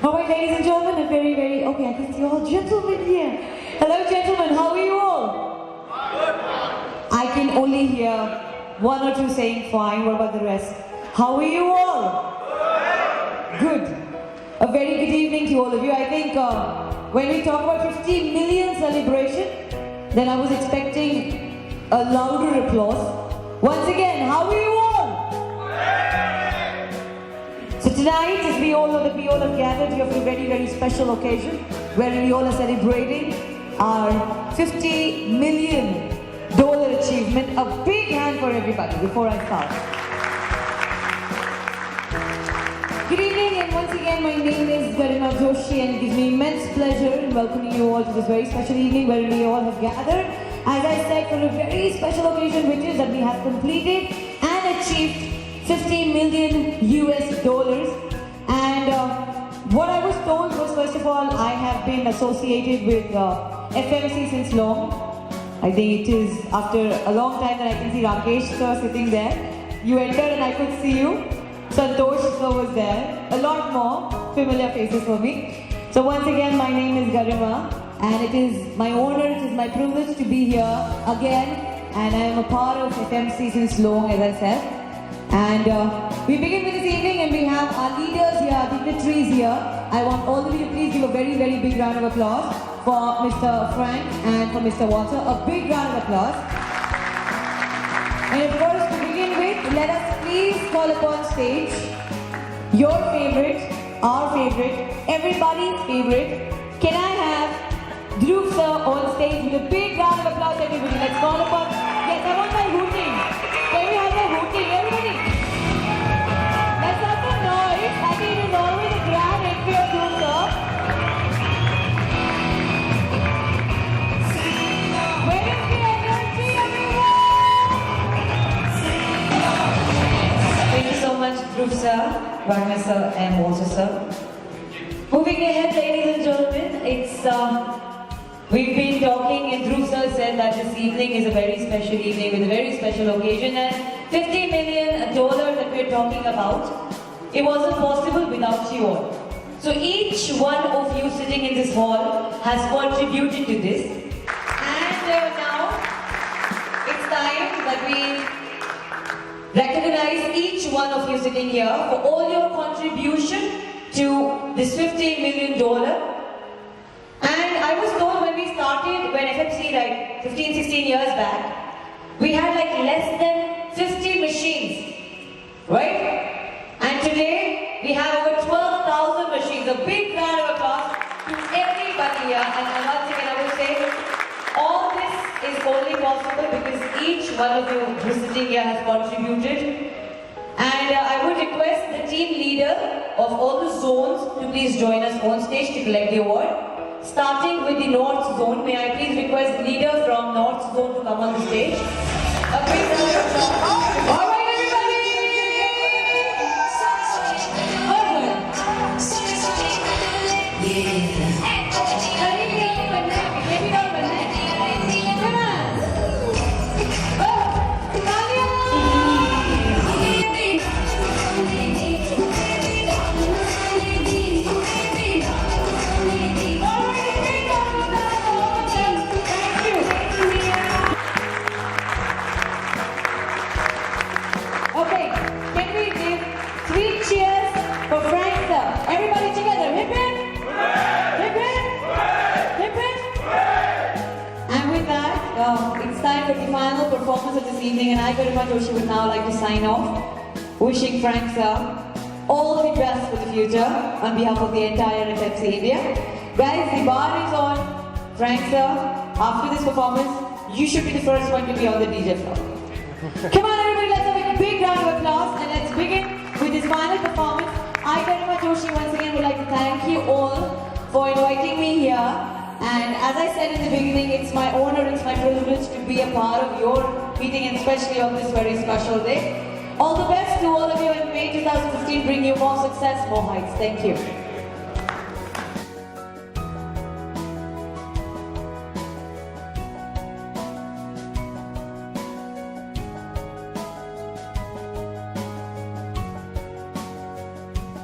All right, ladies and gentlemen, okay, I can see all gentlemen here. Hello, gentlemen, how are you all? I can only hear one or two saying fine. What about the rest? How are you all? Good. A very good evening to all of you. I think when we talk about 50 million celebration, then I was expecting a louder applause. Once again, how are you all? So tonight, as we all know that we all have gathered here for a very special occasion, where we all are celebrating our $50 million achievement. A big hand for everybody before I start. Good evening, and once again, my name is Garima Joshi, and it gives me immense pleasure in welcoming you all to this very special evening where we all have gathered, as I said, for a very special occasion, which is that we have completed and achieved $50 million. And what I was told was, first of all, I have been associated with FMC since long. I think it is after a long time that I can see Rakesh sir sitting there. You entered and I could see you. Santosh sir was there. A lot more familiar faces for me. So once again, my name is Garima, and it is my honor, it is my privilege to be here again. And I am a part of FMC since long, as I said. And we begin with this evening, and we have our leaders here, our dignitaries here. I want all of you to please give a very big round of applause for Mr. Frank and for Mr. Walter. A big round of applause. And of course, to begin with, let us please call upon stage your favorite, our favorite, everybody's favorite. Can I have Dhruv sir on stage with a big round of applause, everybody? Let's call upon. Yes, I want my hooting. Can we have the hooting, everybody? Let's have the noise. I think it is always a grand entry of Dhruv sir. Where is the energy, everyone? Thank you so much, Dhruv sir, Varma sir, and Walter sir. Moving ahead, ladies and gentlemen, we've been talking, and Dhruv sir said that this evening is a very special evening with a very special occasion, and $50 million that we're talking about, it wasn't possible without you all. So each one of you sitting in this hall has contributed to this, and now it's time that we recognize each one of you sitting here for all your contribution to this $50 million. And I was told when we started, when FMC, like 15-16 years back, we had like less than 50 machines, right? And today, we have over 12,000 machines. A big round of applause to everybody here. And once again, I would say, all this is only possible because each one of you who's sitting here has contributed. And I would request the team leader of all the zones to please join us on stage to collect the award. Starting with the North Zone, may I please request the leader from North Zone to come on the stage? A big round of applause. All right, everybody! It's time for the final performance of this evening, and I, Garima Joshi, would now like to sign off, wishing Frank sir all the best for the future on behalf of the entire FMC India. Guys, the bar is on. Frank sir, after this performance, you should be the first one to be on the DJ floor. Come on everybody, let's have a big round of applause, and let's begin with this final performance. I, Garima Joshi, once again would like to thank you all for inviting me here. And as I said in the beginning, it's my honor, it's my privilege to be a part of your meeting, and especially on this very special day. All the best to all of you, and may 2015 bring you more success, more heights. Thank you.